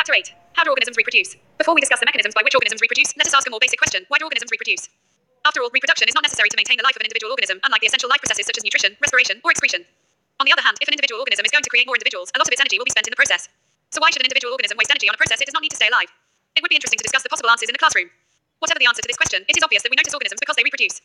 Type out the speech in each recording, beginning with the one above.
Chapter 8. How do organisms reproduce? Before we discuss the mechanisms by which organisms reproduce, let us ask a more basic question. Why do organisms reproduce? After all, reproduction is not necessary to maintain the life of an individual organism, unlike the essential life processes such as nutrition, respiration, or excretion. On the other hand, if an individual organism is going to create more individuals, a lot of its energy will be spent in the process. So why should an individual organism waste energy on a process it does not need to stay alive? It would be interesting to discuss the possible answers in the classroom. Whatever the answer to this question, it is obvious that we notice organisms because they reproduce.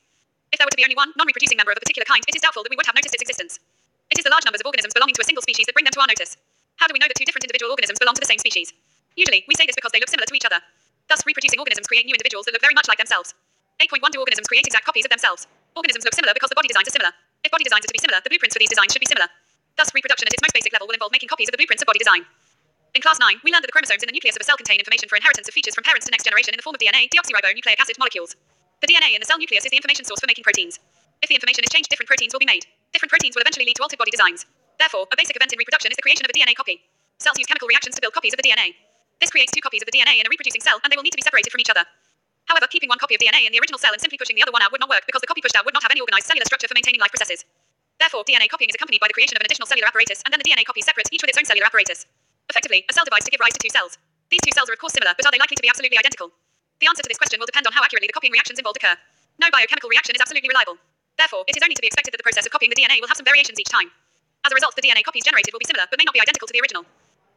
If there were to be only one non-reproducing member of a particular kind, it is doubtful that we would have noticed its existence. It is the large numbers of organisms belonging to a single species that bring them to our notice. How do we know that two different individual organisms belong to the same species? Usually, we say this because they look similar to each other. Thus, reproducing organisms create new individuals that look very much like themselves. 8.1 Do organisms create exact copies of themselves? Organisms look similar because the body designs are similar. If body designs are to be similar, the blueprints for these designs should be similar. Thus, reproduction at its most basic level will involve making copies of the blueprints of body design. In class 9, we learned that the chromosomes in the nucleus of a cell contain information for inheritance of features from parents to next generation in the form of DNA, deoxyribonucleic acid molecules. The DNA in the cell nucleus is the information source for making proteins. If the information is changed, different proteins will be made. Different proteins will eventually lead to altered body designs. Therefore, a basic event in reproduction is the creation of a DNA copy. Cells use chemical reactions to build copies of the DNA. This creates two copies of the DNA in a reproducing cell, and they will need to be separated from each other. However, keeping one copy of DNA in the original cell and simply pushing the other one out would not work because the copy pushed out would not have any organized cellular structure for maintaining life processes. Therefore, DNA copying is accompanied by the creation of an additional cellular apparatus, and then the DNA copies separate, each with its own cellular apparatus. Effectively, a cell divides to give rise to two cells. These two cells are of course similar, but are they likely to be absolutely identical? The answer to this question will depend on how accurately the copying reactions involved occur. No biochemical reaction is absolutely reliable. Therefore, it is only to be expected that the process of copying the DNA will have some variations each time. As a result, the DNA copies generated will be similar, but may not be identical to the original.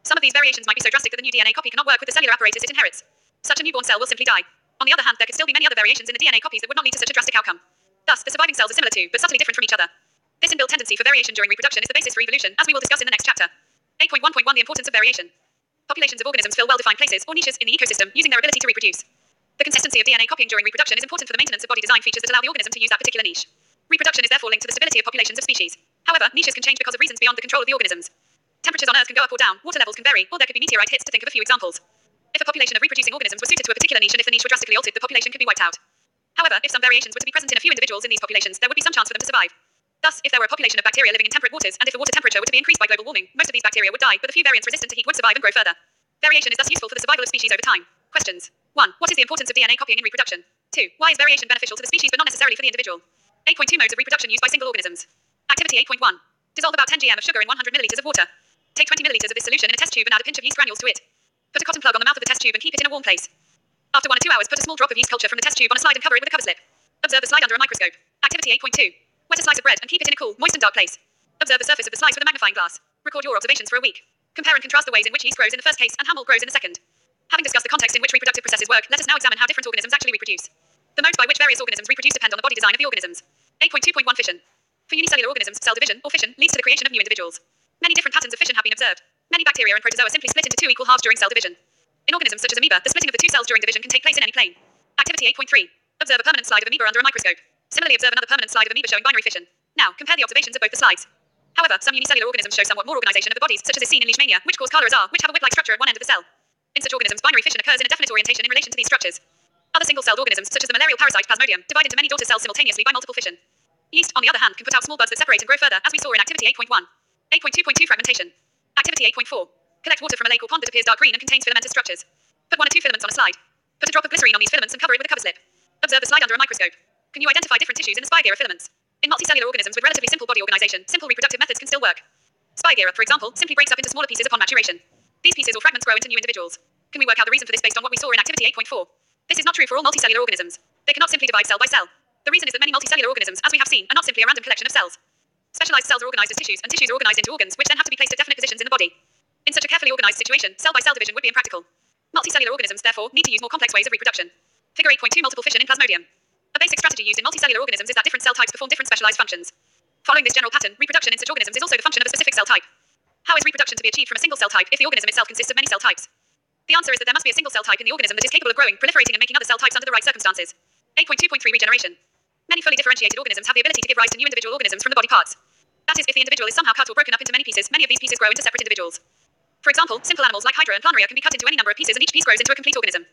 Some of these variations might be so drastic that the new DNA copy cannot work with the cellular apparatus it inherits. Such a newborn cell will simply die. On the other hand, there could still be many other variations in the DNA copies that would not lead to such a drastic outcome. Thus, the surviving cells are similar to, but subtly different from each other. This inbuilt tendency for variation during reproduction is the basis for evolution, as we will discuss in the next chapter. 8.1.1 The importance of variation. Populations of organisms fill well-defined places, or niches, in the ecosystem, using their ability to reproduce. The consistency of DNA copying during reproduction is important for the maintenance of body design features that allow the organism to use that particular niche. Reproduction is therefore linked to the stability of populations of species. However, niches can change because of reasons beyond the control of the organisms. Temperatures on Earth can go up or down, water levels can vary, or there could be meteorite hits, to think of a few examples. If a population of reproducing organisms was suited to a particular niche and if the niche were drastically altered, the population could be wiped out. However, if some variations were to be present in a few individuals in these populations, there would be some chance for them to survive. Thus, if there were a population of bacteria living in temperate waters, and if the water temperature were to be increased by global warming, most of these bacteria would die, but the few variants resistant to heat would survive and grow further. Variation is thus useful for the survival of species over time. Questions. 1. What is the importance of DNA copying in reproduction? 2. Why is variation beneficial to the species but not necessarily for the individual? 8.2 Modes of reproduction used by single organisms. Activity 8.1. Dissolve about 10 gm of sugar in 100 milliliters of water. Take 20 milliliters of this solution in a test tube and add a pinch of yeast granules to it. Put a cotton plug on the mouth of the test tube and keep it in a warm place. After 1 or 2 hours, put a small drop of yeast culture from the test tube on a slide and cover it with a cover slip. Observe the slide under a microscope. Activity 8.2. Wet a slice of bread and keep it in a cool, moist and dark place. Observe the surface of the slice with a magnifying glass. Record your observations for a week. Compare and contrast the ways in which yeast grows in the first case and how mold grows in the second. Having discussed the context in which reproductive processes work, let us now examine how different organisms actually reproduce. The modes by which various organisms reproduce depend on the body design of the organisms. 8.2.1 Fission. For unicellular organisms, cell division, or fission, leads to the creation of new individuals. Many different patterns of fission have been observed. Many bacteria and protozoa simply split into two equal halves during cell division. In organisms such as amoeba, the splitting of the two cells during division can take place in any plane. Activity 8.3. Observe a permanent slide of amoeba under a microscope. Similarly, observe another permanent slide of amoeba showing binary fission. Now, compare the observations of both the slides. However, some unicellular organisms show somewhat more organization of the bodies, such as is seen in leishmania, which cause chala azar, which have a whip-like structure at one end of the cell. In such organisms, binary fission occurs in a definite orientation in relation to these structures. Other single-celled organisms, such as the malarial parasite Plasmodium, divide into many daughter cells simultaneously by multiple fission. Yeast, on the other hand, can put out small buds that separate and grow further, as we saw in Activity 8.1. 8.2.2 Fragmentation. Activity 8.4. Collect water from a lake or pond that appears dark green and contains filamentous structures. Put 1 or 2 filaments on a slide. Put a drop of glycerine on these filaments and cover it with a cover slip. Observe the slide under a microscope. Can you identify different tissues in the spigira filaments? In multicellular organisms with relatively simple body organization, simple reproductive methods can still work. Spigira, for example, simply breaks up into smaller pieces upon maturation. These pieces or fragments grow into new individuals. Can we work out the reason for this based on what we saw in Activity 8.4? This is not true for all multicellular organisms. They cannot simply divide cell by cell. The reason is that many multicellular organisms, as we have seen, are not simply a random collection of cells. Specialized cells are organized as tissues, and tissues are organized into organs, which then have to be placed at definite positions in the body. In such a carefully organized situation, cell-by-cell division would be impractical. Multicellular organisms, therefore, need to use more complex ways of reproduction. Figure 8.2 Multiple fission in Plasmodium. A basic strategy used in multicellular organisms is that different cell types perform different specialized functions. Following this general pattern, reproduction in such organisms is also the function of a specific cell type. How is reproduction to be achieved from a single cell type if the organism itself consists of many cell types? The answer is that there must be a single cell type in the organism that is capable of growing, proliferating, and making other cell types under the right circumstances. 8.2.3 Regeneration. Many fully differentiated organisms have the ability to give rise to new individual organisms from the body parts. That is, if the individual is somehow cut or broken up into many pieces, many of these pieces grow into separate individuals. For example, simple animals like Hydra and Planaria can be cut into any number of pieces and each piece grows into a complete organism.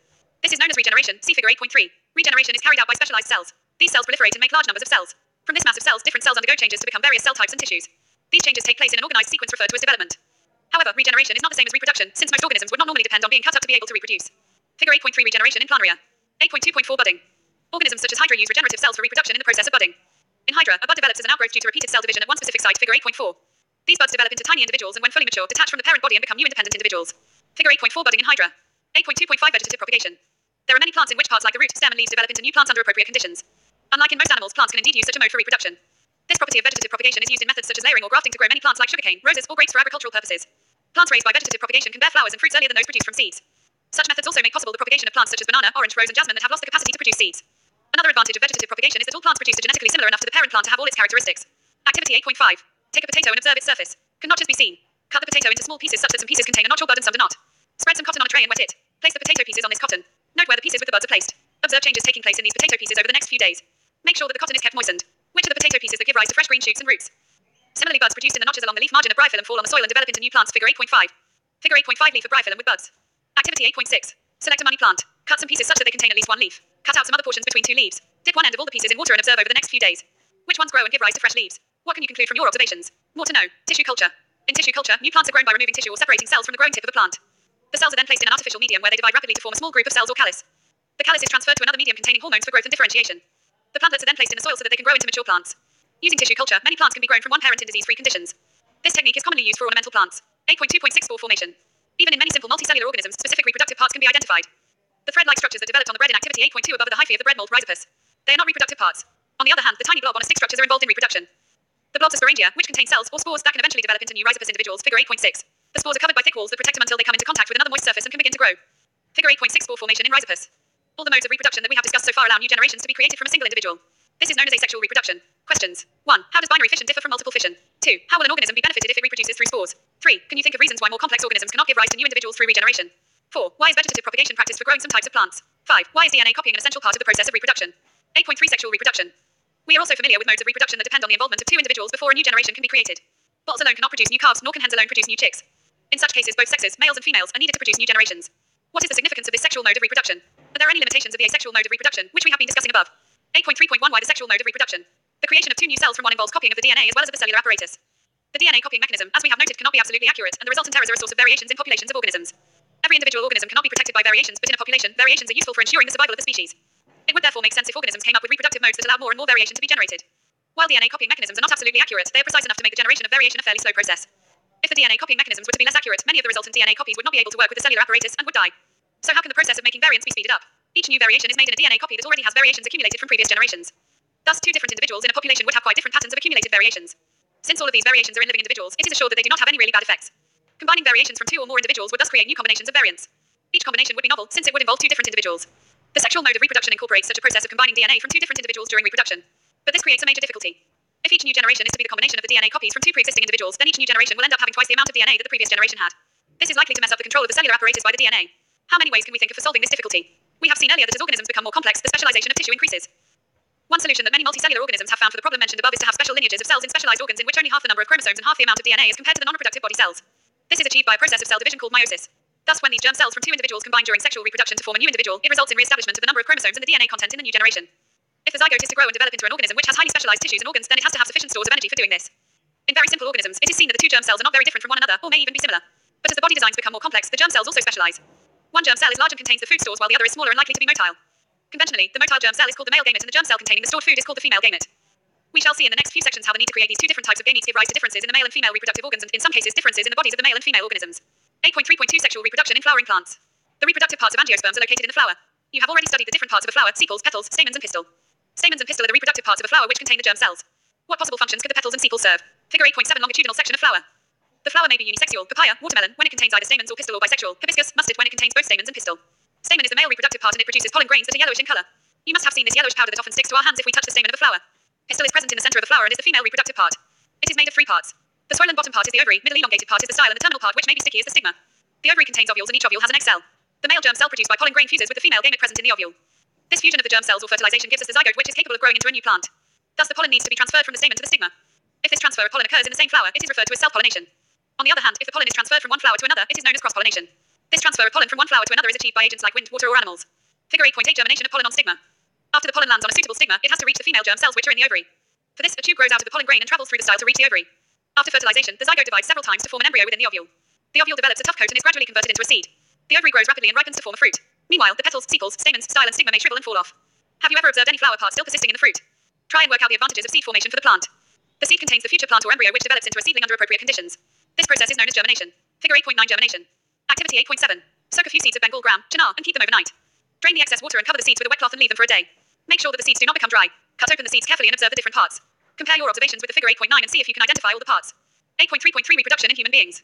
This is known as regeneration, see figure 8.3. Regeneration is carried out by specialized cells. These cells proliferate and make large numbers of cells. From this mass of cells, different cells undergo changes to become various cell types and tissues. These changes take place in an organized sequence referred to as development. However, regeneration is not the same as reproduction, since most organisms would not normally depend on being cut up to be able to reproduce. Figure 8.3 Regeneration in Planaria. 8.2.4 Budding. Organisms such as Hydra use regenerative cells for reproduction in the process of budding. In Hydra, a bud develops as an outgrowth due to repeated cell division at one specific site, figure 8.4. These buds develop into tiny individuals and when fully mature, detach from the parent body and become new independent individuals. Figure 8.4 budding in hydra. 8.2.5 vegetative propagation. There are many plants in which parts like the root, stem, and leaves develop into new plants under appropriate conditions. Unlike in most animals, plants can indeed use such a mode for reproduction. This property of vegetative propagation is used in methods such as layering or grafting to grow many plants like sugarcane, roses, or grapes for agricultural purposes. Plants raised by vegetative propagation can bear flowers and fruits earlier than those produced from seeds. Such methods also make possible the propagation of plants such as banana, orange, rose, and jasmine that have lost the capacity to produce seeds. Another advantage of vegetative propagation is that all plants produced are genetically similar enough to the parent plant to have all its characteristics. Activity 8.5. Take a potato and observe its surface. Can notches be seen? Cut the potato into small pieces such that some pieces contain a notch or bud and some do not. Spread some cotton on a tray and wet it. Place the potato pieces on this cotton. Note where the pieces with the buds are placed. Observe changes taking place in these potato pieces over the next few days. Make sure that the cotton is kept moistened. Which are the potato pieces that give rise to fresh green shoots and roots? Similarly, buds produced in the notches along the leaf margin of bryophyllum fall on the soil and develop into new plants. Figure 8.5. Figure 8.5 leaf of bryophyllum with buds. Activity 8.6. Select a money plant. Cut some pieces such that they contain at least one leaf. Cut out some other portions between two leaves. Dip one end of all the pieces in water and observe over the next few days. Which ones grow and give rise to fresh leaves? What can you conclude from your observations? More to know. Tissue culture. In tissue culture, new plants are grown by removing tissue or separating cells from the growing tip of the plant. The cells are then placed in an artificial medium where they divide rapidly to form a small group of cells or callus. The callus is transferred to another medium containing hormones for growth and differentiation. The plantlets are then placed in the soil so that they can grow into mature plants. Using tissue culture, many plants can be grown from one parent in disease-free conditions. This technique is commonly used for ornamental plants. 8.2.6 spore formation. Even in many simple multicellular organisms, specific reproductive parts can be identified. The thread-like structures that developed on the bread in activity 8.2 above the hyphae of the bread mold rhizopus. They are not reproductive parts. On the other hand, the tiny blob on a stick structures are involved in reproduction. The blobs are sporangia, which contain cells or spores that can eventually develop into new rhizopus individuals. Figure 8.6. The spores are covered by thick walls that protect them until they come into contact with another moist surface and can begin to grow. Figure 8.6 spore formation in rhizopus. All the modes of reproduction that we have discussed so far allow new generations to be created from a single individual. This is known as asexual reproduction. Questions. 1. How does binary fission differ from multiple fission? 2. How will an organism be benefited if it reproduces through spores? 3. Can you think of reasons why more complex organisms cannot give rise to new individuals through regeneration? 4. Why is vegetative propagation practiced for growing some types of plants? 5. Why is DNA copying an essential part of the process of reproduction? 8.3 Sexual reproduction. We are also familiar with modes of reproduction that depend on the involvement of two individuals before a new generation can be created. Bulls alone cannot produce new calves, nor can hens alone produce new chicks. In such cases, both sexes, males and females, are needed to produce new generations. What is the significance of this sexual mode of reproduction? Are there any limitations of the asexual mode of reproduction, which we have been discussing above? 8.3.1 Why the sexual mode of reproduction? The creation of two new cells from one involves copying of the DNA as well as of the cellular apparatus. The DNA copying mechanism, as we have noted, cannot be absolutely accurate, and the resultant errors are a source of variations in populations of organisms. Every individual organism cannot be protected by variations, but in a population, variations are useful for ensuring the survival of the species. It would therefore make sense if organisms came up with reproductive modes that allow more and more variation to be generated. While DNA copying mechanisms are not absolutely accurate, they are precise enough to make the generation of variation a fairly slow process. If the DNA copying mechanisms were to be less accurate, many of the resultant DNA copies would not be able to work with the cellular apparatus and would die. So how can the process of making variants be speeded up? Each new variation is made in a DNA copy that already has variations accumulated from previous generations. Thus, two different individuals in a population would have quite different patterns of accumulated variations. Since all of these variations are in living individuals, it is assured that they do not have any really bad effects. Combining variations from two or more individuals would thus create new combinations of variants. Each combination would be novel, since it would involve two different individuals. The sexual mode of reproduction incorporates such a process of combining DNA from two different individuals during reproduction. But this creates a major difficulty. If each new generation is to be the combination of the DNA copies from two pre-existing individuals, then each new generation will end up having twice the amount of DNA that the previous generation had. This is likely to mess up the control of the cellular apparatus by the DNA. How many ways can we think of for solving this difficulty? We have seen earlier that as organisms become more complex, the specialization of tissue increases. One solution that many multicellular organisms have found for the problem mentioned above is to have special lineages of cells in specialized organs in which only half the number of chromosomes and half the amount of DNA is compared to the non-reproductive body cells. This is achieved by a process of cell division called meiosis. Thus, when these germ cells from two individuals combine during sexual reproduction to form a new individual, it results in re-establishment of the number of chromosomes and the DNA content in the new generation. If the zygote is to grow and develop into an organism which has highly specialized tissues and organs, then it has to have sufficient stores of energy for doing this. In very simple organisms, it is seen that the two germ cells are not very different from one another, or may even be similar. But as the body designs become more complex, the germ cells also specialize. One germ cell is large and contains the food stores, while the other is smaller and likely to be motile. Conventionally, the motile germ cell is called the male gamete and the germ cell containing the stored food is called the female gamete. We shall see in the next few sections how the need to create these two different types of gametes give rise to differences in the male and female reproductive organs and, in some cases, differences in the bodies of the male and female organisms. 8.3.2 Sexual reproduction in flowering plants. The reproductive parts of angiosperms are located in the flower. You have already studied the different parts of a flower: sepals, petals, stamens, and pistil. Stamens and pistil are the reproductive parts of a flower which contain the germ cells. What possible functions could the petals and sepals serve? Figure 8.7 Longitudinal section of flower. The flower may be unisexual: papaya, watermelon, when it contains either stamens or pistil, or bisexual: hibiscus, mustard, when it contains both stamens and pistil. Stamen is the male reproductive part and it produces pollen grains that are yellowish in color. You must have seen this yellowish powder that often sticks to our hands if we touch the stamen of a flower. Pistil is present in the center of the flower and is the female reproductive part. It is made of three parts. The swollen bottom part is the ovary, middle elongated part is the style, and the terminal part, which may be sticky, is the stigma. The ovary contains ovules and each ovule has an egg cell. The male germ cell produced by pollen grain fuses with the female gamete present in the ovule. This fusion of the germ cells or fertilization gives us the zygote, which is capable of growing into a new plant. Thus, the pollen needs to be transferred from the stamen to the stigma. If this transfer of pollen occurs in the same flower, it is referred to as self-pollination. On the other hand, if the pollen is transferred from one flower to another, it is known as cross-pollination. This transfer of pollen from one flower to another is achieved by agents like wind, water, or animals. Figure 8.8 Germination of pollen on stigma. After the pollen lands on a suitable stigma, it has to reach the female germ cells which are in the ovary. For this, a tube grows out of the pollen grain and travels through the style to reach the ovary. After fertilization, the zygote divides several times to form an embryo within the ovule. The ovule develops a tough coat and is gradually converted into a seed. The ovary grows rapidly and ripens to form a fruit. Meanwhile, the petals, sepals, stamens, style, and stigma may shrivel and fall off. Have you ever observed any flower part still persisting in the fruit? Try and work out the advantages of seed formation for the plant. The seed contains the future plant or embryo which develops into a seedling under appropriate conditions. This process is known as germination. Figure 8.9 Germination. Activity Activity 8.7. Soak a few seeds of Bengal gram, chinar, and keep them overnight. Drain the excess water and cover the seeds with a wet cloth and leave them for a day. Make sure that the seeds do not become dry. Cut open the seeds carefully and observe the different parts. Compare your observations with the figure 8.9 and see if you can identify all the parts. 8.3.3 Reproduction in human beings.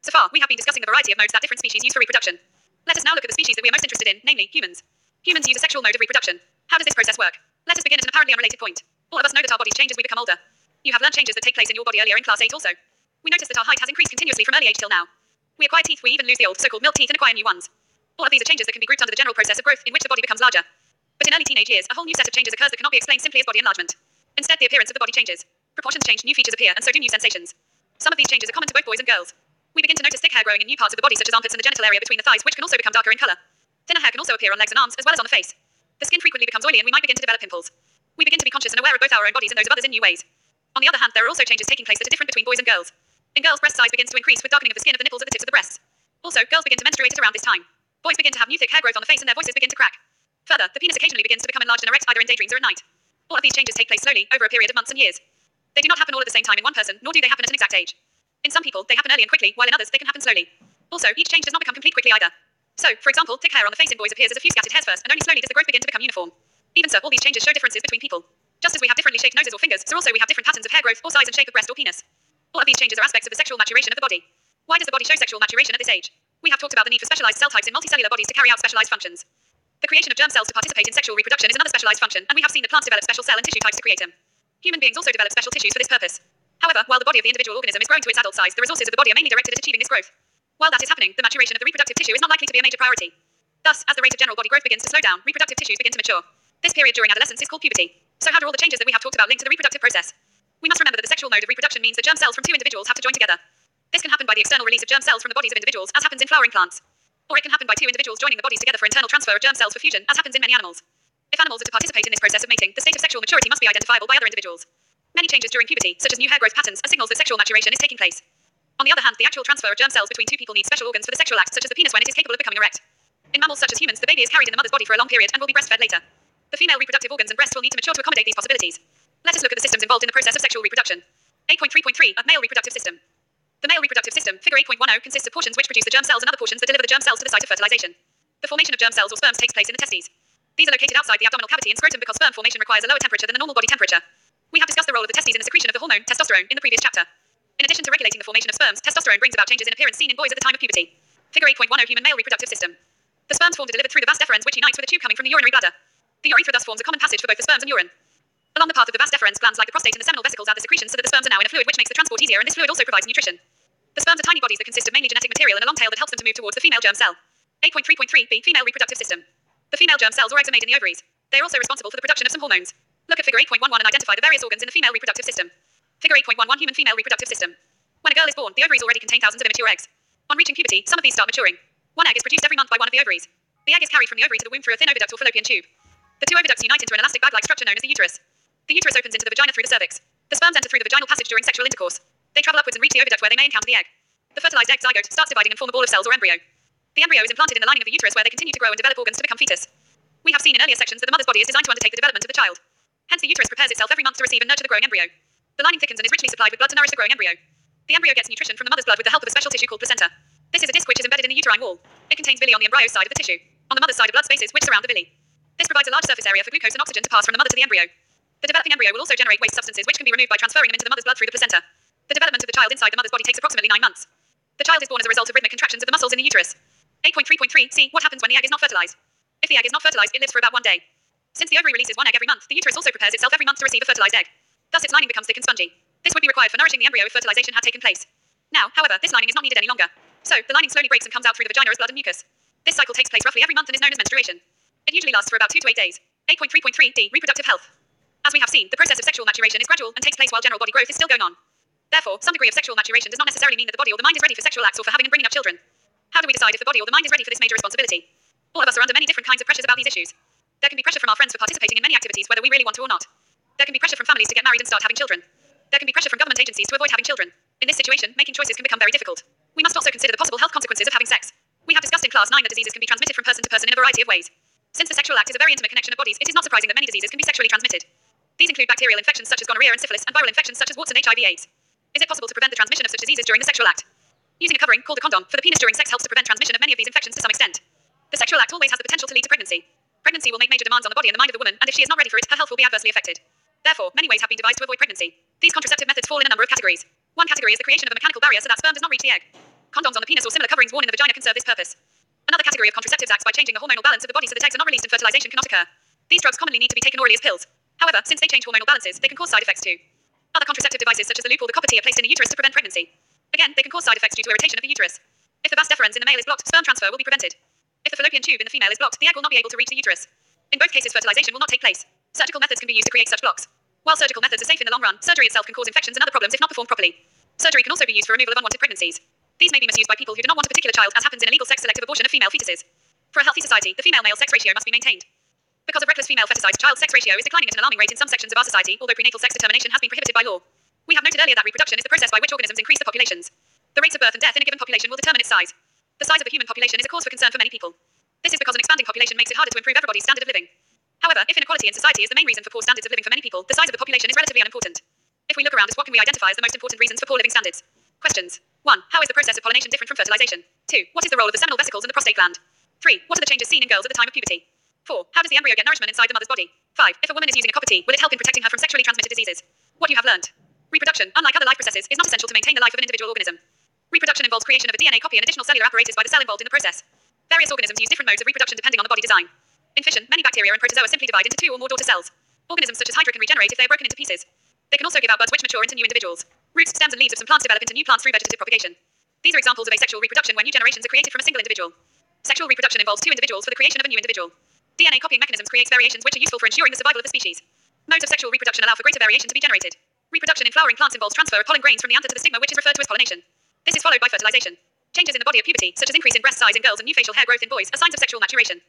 So far, we have been discussing the variety of modes that different species use for reproduction. Let us now look at the species that we are most interested in, namely humans. Humans use a sexual mode of reproduction. How does this process work? Let us begin at an apparently unrelated point. All of us know that our bodies change as we become older. You have learned changes that take place in your body earlier in class 8 also. We notice that our height has increased continuously from early age till now. We acquire teeth, we even lose the old so-called milk teeth and acquire new ones. All of these are changes that can be grouped under the general process of growth in which the body becomes larger. But in early teenage years, a whole new set of changes occurs that cannot be explained simply as body enlargement. Instead, the appearance of the body changes. Proportions change, new features appear, and so do new sensations. Some of these changes are common to both boys and girls. We begin to notice thick hair growing in new parts of the body such as armpits and the genital area between the thighs, which can also become darker in color. Thinner hair can also appear on legs and arms, as well as on the face. The skin frequently becomes oily and we might begin to develop pimples. We begin to be conscious and aware of both our own bodies and those of others in new ways. On the other hand, there are also changes taking place that are different between boys and girls. In girls, breast size begins to increase with darkening of the skin of the nipples at the tips of the breasts. Also, girls begin to menstruate at around this time. Boys begin to have new thick hair growth on the face and their voices begin to crack. Further, the penis occasionally begins to become enlarged and erect either in daydreams or at night. All of these changes take place slowly, over a period of months and years. They do not happen all at the same time in one person, nor do they happen at an exact age. In some people, they happen early and quickly, while in others, they can happen slowly. Also, each change does not become complete quickly either. So, for example, thick hair on the face in boys appears as a few scattered hairs first, and only slowly does the growth begin to become uniform. Even so, all these changes show differences between people. Just as we have differently shaped noses or fingers, so also we have different patterns of hair growth or size and shape of breast or penis. All of these changes are aspects of the sexual maturation of the body. Why does the body show sexual maturation at this age? We have talked about the need for specialized cell types in multicellular bodies to carry out specialized functions. The creation of germ cells to participate in sexual reproduction is another specialized function, and we have seen that plants develop special cell and tissue types to create them. Human beings also develop special tissues for this purpose. However, while the body of the individual organism is growing to its adult size, the resources of the body are mainly directed at achieving this growth. While that is happening, the maturation of the reproductive tissue is not likely to be a major priority. Thus, as the rate of general body growth begins to slow down, reproductive tissues begin to mature. This period during adolescence is called puberty. So how do all the changes that we have talked about link to the reproductive process? We must remember that the sexual mode of reproduction means that germ cells from two individuals have to join together. This can happen by the external release of germ cells from the bodies of individuals, as happens in flowering plants. Or it can happen by two individuals joining the bodies together for internal transfer of germ cells for fusion, as happens in many animals. If animals are to participate in this process of mating, the state of sexual maturity must be identifiable by other individuals. Many changes during puberty, such as new hair growth patterns, are signals that sexual maturation is taking place. On the other hand, the actual transfer of germ cells between two people needs special organs for the sexual act, such as the penis when it is capable of becoming erect. In mammals such as humans, the baby is carried in the mother's body for a long period and will be breastfed later. The female reproductive organs and breasts will need to mature to accommodate these possibilities. Let us look at the systems involved in the process of sexual reproduction. 8.3.3 A male reproductive system. The male reproductive system, figure 8.10, consists of portions which produce the germ cells and other portions that deliver the germ cells to the site of fertilization. The formation of germ cells or sperms takes place in the testes. These are located outside the abdominal cavity and scrotum because sperm formation requires a lower temperature than the normal body temperature. We have discussed the role of the testes in the secretion of the hormone testosterone in the previous chapter. In addition to regulating the formation of sperms, testosterone brings about changes in appearance seen in boys at the time of puberty. Figure 8.10 Human male reproductive system. The sperms formed are delivered through the vas deferens, which unites with a tube coming from the urinary bladder. The urethra thus forms a common passage for both the sperms and urine. Along the path of the vas deferens, glands like the prostate and the seminal vesicles add the secretion so that the sperms are now in a fluid which makes the transport easier, and this fluid also provides nutrition. The sperms are tiny bodies that consist of mainly genetic material and a long tail that helps them to move towards the female germ cell. 8.3.3 B Female reproductive system. The female germ cells or eggs are made in the ovaries. They are also responsible for the production of some hormones. Look at figure 8.11 and identify the various organs in the female reproductive system. Figure 8.11 Human female reproductive system. When a girl is born, the ovaries already contain thousands of immature eggs. On reaching puberty, some of these start maturing. One egg is produced every month by one of the ovaries. The egg is carried from the ovary to the womb through a thin oviduct or fallopian tube. The two oviducts unite into an elastic bag-like structure known as the uterus. The uterus opens into the vagina through the cervix. The sperms enter through the vaginal passage during sexual intercourse. They travel upwards and reach the oviduct where they may encounter the egg. The fertilized egg zygote starts dividing and form a ball of cells or embryo. The embryo is implanted in the lining of the uterus where they continue to grow and develop organs to become fetus. We have seen in earlier sections that the mother's body is designed to undertake the development of the child. Hence the uterus prepares itself every month to receive and nurture the growing embryo. The lining thickens and is richly supplied with blood to nourish the growing embryo. The embryo gets nutrition from the mother's blood with the help of a special tissue called placenta. This is a disc which is embedded in the uterine wall. It contains villi on the embryo side of the tissue. On the mother's side are blood spaces which surround the villi. This provides a large surface area for glucose and oxygen to pass from the mother to the embryo. The developing embryo will also generate waste substances which can be removed by transferring them into the mother's blood through the placenta. The development of the child inside the mother's body takes approximately 9 months. The child is born as a result of rhythmic contractions of the muscles in the uterus. 8.3.3 C. What happens when the egg is not fertilized? If the egg is not fertilized, it lives for about 1 day. Since the ovary releases one egg every month, the uterus also prepares itself every month to receive a fertilized egg. Thus its lining becomes thick and spongy. This would be required for nourishing the embryo if fertilization had taken place. Now, however, this lining is not needed any longer. So, the lining slowly breaks and comes out through the vagina as blood and mucus. This cycle takes place roughly every month and is known as menstruation. It usually lasts for about 2 to 8 days. 8.3.3 D. Reproductive health. As we have seen, the process of sexual maturation is gradual and takes place while general body growth is still going on. Therefore, some degree of sexual maturation does not necessarily mean that the body or the mind is ready for sexual acts or for having and bringing up children. How do we decide if the body or the mind is ready for this major responsibility? All of us are under many different kinds of pressures about these issues. There can be pressure from our friends for participating in many activities whether we really want to or not. There can be pressure from families to get married and start having children. There can be pressure from government agencies to avoid having children. In this situation, making choices can become very difficult. We must also consider the possible health consequences of having sex. We have discussed in class 9 that diseases can be transmitted from person to person in a variety of ways. Since the sexual act is a very intimate connection of bodies, it is not surprising that many diseases can be sexually transmitted. These include bacterial infections such as gonorrhea and syphilis, and viral infections such as warts and HIV/AIDS. Is it possible to prevent the transmission of such diseases during the sexual act? Using a covering, called a condom, for the penis during sex helps to prevent transmission of many of these infections to some extent. The sexual act always has the potential to lead to pregnancy. Pregnancy will make major demands on the body and the mind of the woman, and if she is not ready for it, her health will be adversely affected. Therefore, many ways have been devised to avoid pregnancy. These contraceptive methods fall in a number of categories. One category is the creation of a mechanical barrier so that sperm does not reach the egg. Condoms on the penis or similar coverings worn in the vagina can serve this purpose. Another category of contraceptives acts by changing the hormonal balance of the body so that eggs are not released and fertilization cannot occur. These drugs commonly need to be taken orally as pills. However, since they change hormonal balances, they can cause side effects too. Other contraceptive devices such as the loop or the copper T are placed in the uterus to prevent pregnancy. Again, they can cause side effects due to irritation of the uterus. If the vas deferens in the male is blocked, sperm transfer will be prevented. If the fallopian tube in the female is blocked, the egg will not be able to reach the uterus. In both cases, fertilization will not take place. Surgical methods can be used to create such blocks. While surgical methods are safe in the long run, surgery itself can cause infections and other problems if not performed properly. Surgery can also be used for removal of unwanted pregnancies. These may be misused by people who do not want a particular child, as happens in illegal sex-selective abortion of female fetuses. For a healthy society, the female-male sex ratio must be maintained. Because of reckless female feticide, child-sex ratio is declining at an alarming rate in some sections of our society, although prenatal sex determination has been prohibited by law. We have noted earlier that reproduction is the process by which organisms increase the populations. The rates of birth and death in a given population will determine its size. The size of the human population is a cause for concern for many people. This is because an expanding population makes it harder to improve everybody's standard of living. However, if inequality in society is the main reason for poor standards of living for many people, the size of the population is relatively unimportant. If we look around us, what can we identify as the most important reasons for poor living standards? Questions. 1. How is the process of pollination different from fertilization? 2. What is the role of the seminal vesicles and the prostate gland? 3. What are the changes seen in girls at the time of puberty? 4. How does the embryo get nourishment inside the mother's body? 5. If a woman is using a copper T, will it help in protecting her from sexually transmitted diseases? What you have learned. Reproduction, unlike other life processes, is not essential to maintain the life of an individual organism. Reproduction involves creation of a DNA copy and additional cellular apparatus by the cell involved in the process. Various organisms use different modes of reproduction depending on the body design. In fission, many bacteria and protozoa simply divide into 2 or more daughter cells. Organisms such as Hydra can regenerate if they are broken into pieces. They can also give out buds which mature into new individuals. Roots, stems, and leaves of some plants develop into new plants through vegetative propagation. These are examples of asexual reproduction where new generations are created from a single individual. Sexual reproduction involves 2 individuals for the creation of a new individual. DNA copying mechanisms creates variations which are useful for ensuring the survival of the species. Modes of sexual reproduction allow for greater variation to be generated. Reproduction in flowering plants involves transfer of pollen grains from the anther to the stigma, which is referred to as pollination. This is followed by fertilization. Changes in the body of puberty, such as increase in breast size in girls and new facial hair growth in boys, are signs of sexual maturation.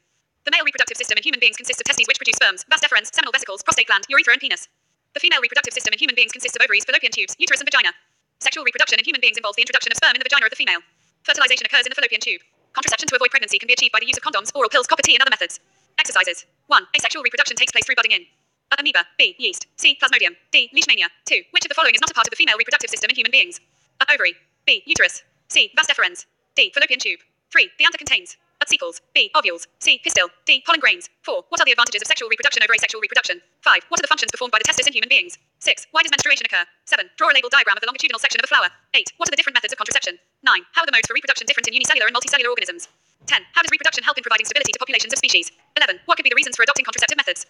The male reproductive system in human beings consists of testes which produce sperms, vas deferens, seminal vesicles, prostate gland, urethra, and penis. The female reproductive system in human beings consists of ovaries, fallopian tubes, uterus, and vagina. Sexual reproduction in human beings involves the introduction of sperm in the vagina of the female. Fertilization occurs in the fallopian tube. Contraception to avoid pregnancy can be achieved by the use of condoms, oral pills, copper T, and other methods. Exercises. 1. Asexual reproduction takes place through budding in A. Amoeba. B. Yeast. C. Plasmodium. D. Leishmania. 2. Which of the following is not a part of the female reproductive system in human beings? A. Ovary. B. Uterus. C. Vas deferens. D. Fallopian tube. 3. The anther contains A. Sepals. B. Ovules. C. Pistil. D. Pollen grains. 4. What are the advantages of sexual reproduction over asexual reproduction? 5. What are the functions performed by the testis in human beings? 6. Why does menstruation occur? 7. Draw a labeled diagram of the longitudinal section of a flower. 8. What are the different methods of contraception? 9. How are the modes for reproduction different in unicellular and multicellular organisms? 10. How does reproduction help in providing stability to populations of species? 11. What could be the reasons for adopting contraceptive methods?